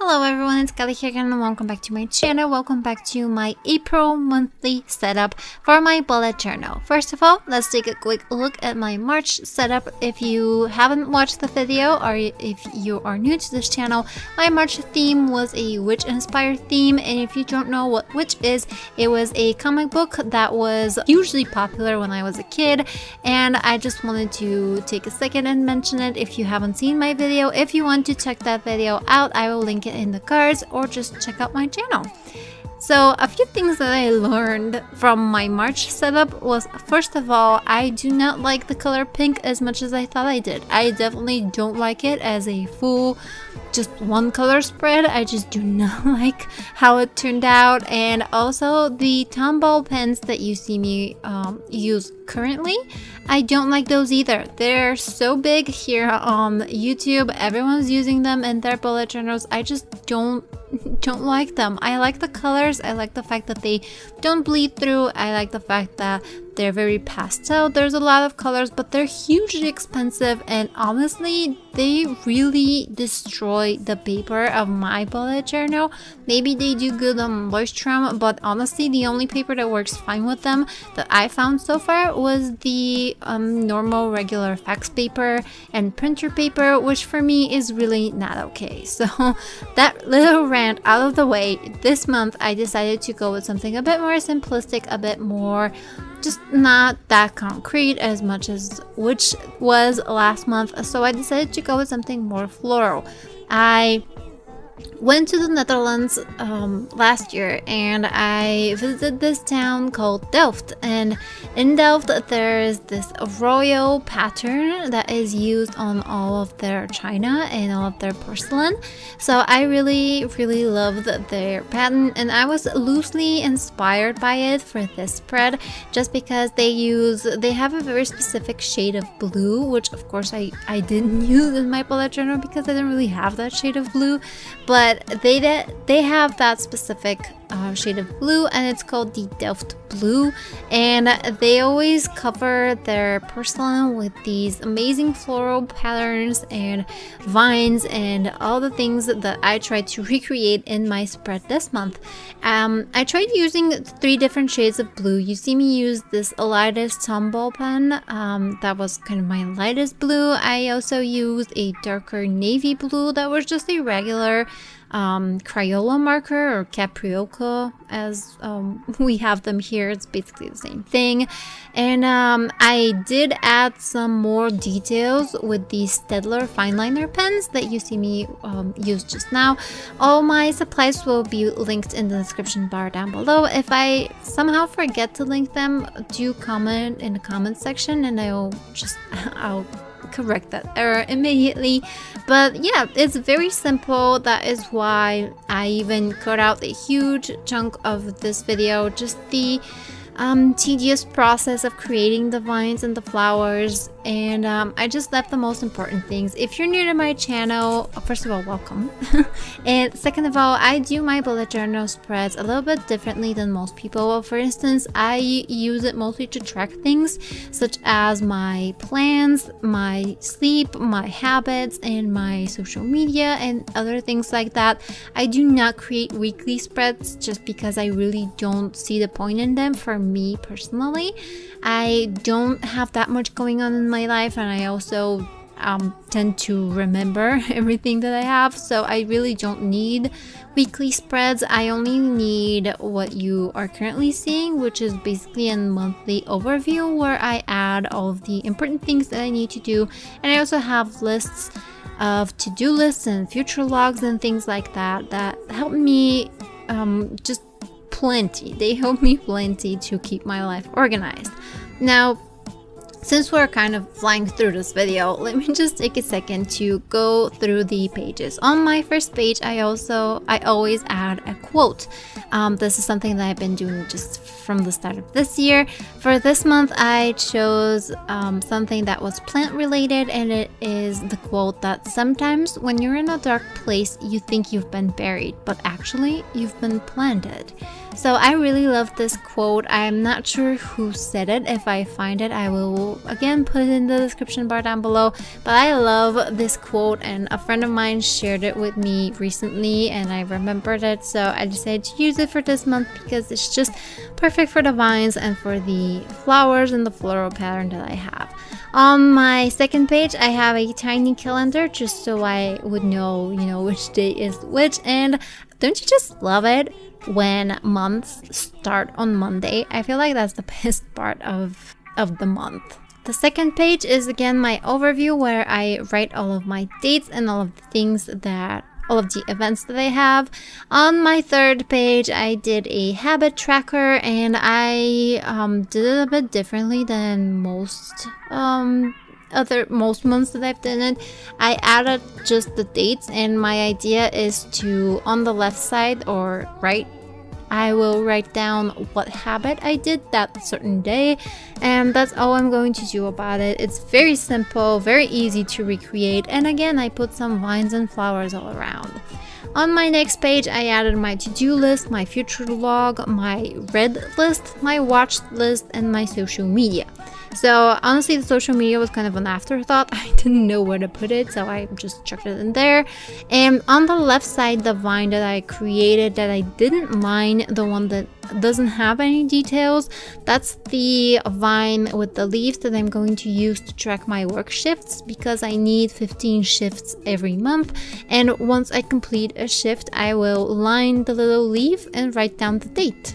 Hello everyone, it's Kelly here again and welcome back to my channel. Welcome back to my April monthly setup for my bullet journal. First of all, let's take a quick look at my March setup. If you haven't watched the video or if you are new to this channel, my March theme was a witch inspired theme, and if you don't know what witch is, it was a comic book that was hugely popular when I was a kid, and I just wanted to take a second and mention it. If you haven't seen my video, if you want to check that video out, I will link it in the cards or just check out my channel. So a few things that I learned from my March setup was, first of all, I do not like the color pink as much as I thought I did. I definitely don't like it as a full just one color spread. I just do not like how it turned out. And also the Tombow pens that you see me use currently, I don't like those either. They're so big here on YouTube. Everyone's using them in their bullet journals. I just don't like them. I like the colors. I like the fact that they don't bleed through. I like the fact that they're very pastel. There's a lot of colors, but they're hugely expensive, and honestly, they really destroy the paper of my bullet journal. Maybe they do good on Leuchtturm, but honestly, the only paper that works fine with them that I found so far was the normal regular fax paper and printer paper, which for me is really not okay. So that little rant out of the way, this month I decided to go with something a bit more simplistic, a bit more just not that concrete as much as which was last month. So I decided to go with something more floral. I went to the Netherlands last year, and I visited this town called Delft, and in Delft there is this royal pattern that is used on all of their china and all of their porcelain. So I really loved their pattern, and I was loosely inspired by it for this spread, just because they have a very specific shade of blue, which of course I didn't use in my bullet journal because I didn't really have that shade of blue, but they have that specific shade of blue, and it's called the Delft Blue, and they always cover their porcelain with these amazing floral patterns and vines and all the things that I tried to recreate in my spread this month. I tried using 3 different shades of blue. You see me use this lightest Tombow pen, that was kind of my lightest blue. I also used a darker navy blue that was just a regular Crayola marker, or Capriola as we have them here. It's basically the same thing. And I did add some more details with the Staedtler fineliner pens that you see me use just now. All my supplies will be linked in the description bar down below. If I somehow forget to link them, do comment in the comment section and I'll correct that error immediately. But yeah, it's very simple. That is why I even cut out a huge chunk of this video, just the tedious process of creating the vines and the flowers, and I just left the most important things. If you're new to my channel, first of all, welcome. And second of all, I do my bullet journal spreads a little bit differently than most people. For instance, I use it mostly to track things such as my plans, my sleep, my habits, and my social media and other things like that. I do not create weekly spreads just because I really don't see the point in them. For me personally, I don't have that much going on in my life, and I also tend to remember everything that I have, so I really don't need weekly spreads. I only need what you are currently seeing, which is basically a monthly overview where I add all of the important things that I need to do, and I also have lists of to-do lists and future logs and things like that that help me just plenty. They help me plenty to keep my life organized. Now, since we're kind of flying through this video, let me just take a second to go through the pages. On my first page, I always add a quote. This is something that I've been doing just from the start of this year. For this month, I chose something that was plant related, and it is the quote that sometimes when you're in a dark place, you think you've been buried, but actually you've been planted. So I really love this quote. I'm not sure who said it. If I find it, I will will again put it in the description bar down below. But I love this quote, and a friend of mine shared it with me recently and I remembered it, so I decided to use it for this month because it's just perfect for the vines and for the flowers and the floral pattern that I have. On my second page, I have a tiny calendar just so I would know, which day is which. And don't you just love it when months start on Monday? I feel like that's the best part of the month. The second page is again my overview where I write all of my dates and all of the events that I have. On my third page, I did a habit tracker, and I did it a bit differently than most months that I've done it. I added just the dates, and my idea is to, on the left side or right, I will write down what habit I did that certain day, and that's all I'm going to do about it. It's very simple, very easy to recreate, and again, I put some vines and flowers all around. On my next page, I added my to-do list, my future log, my read list, my watch list, and my social media. So honestly, the social media was kind of an afterthought. I didn't know where to put it, so I just chucked it in there. And on the left side, the vine that I created that I didn't mind, the one that doesn't have any details, that's the vine with the leaves that I'm going to use to track my work shifts, because I need 15 shifts every month, and once I complete a shift, I will line the little leaf and write down the date.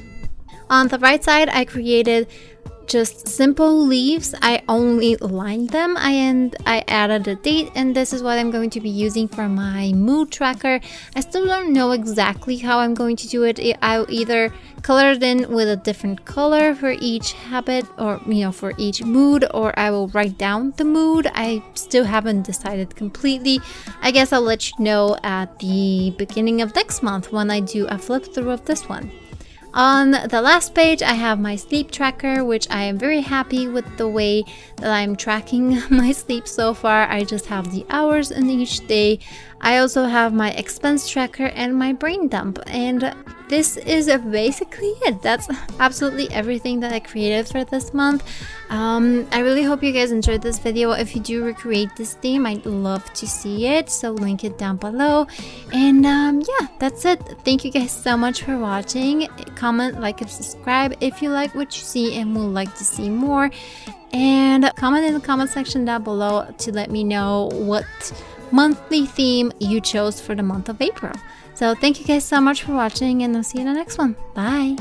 On the right side, I created just simple leaves. I only lined them and I added a date, and this is what I'm going to be using for my mood tracker. I still don't know exactly how I'm going to do it. I'll either color it in with a different color for each habit, or for each mood, or I will write down the mood. I still haven't decided completely. I guess I'll let you know at the beginning of next month when I do a flip through of this one. On the last page, I have my sleep tracker, which I am very happy with the way that I'm tracking my sleep so far. I just have the hours in each day. I also have my expense tracker and my brain dump, and this is basically it. That's absolutely everything that I created for this month. I really hope you guys enjoyed this video. If you do recreate this theme, I'd love to see it, so link it down below. And yeah, that's it. Thank you guys so much for watching. Comment, like, and subscribe if you like what you see and would like to see more, and comment in the comment section down below to let me know what monthly theme you chose for the month of April. So thank you guys so much for watching, and I'll see you in the next one. Bye!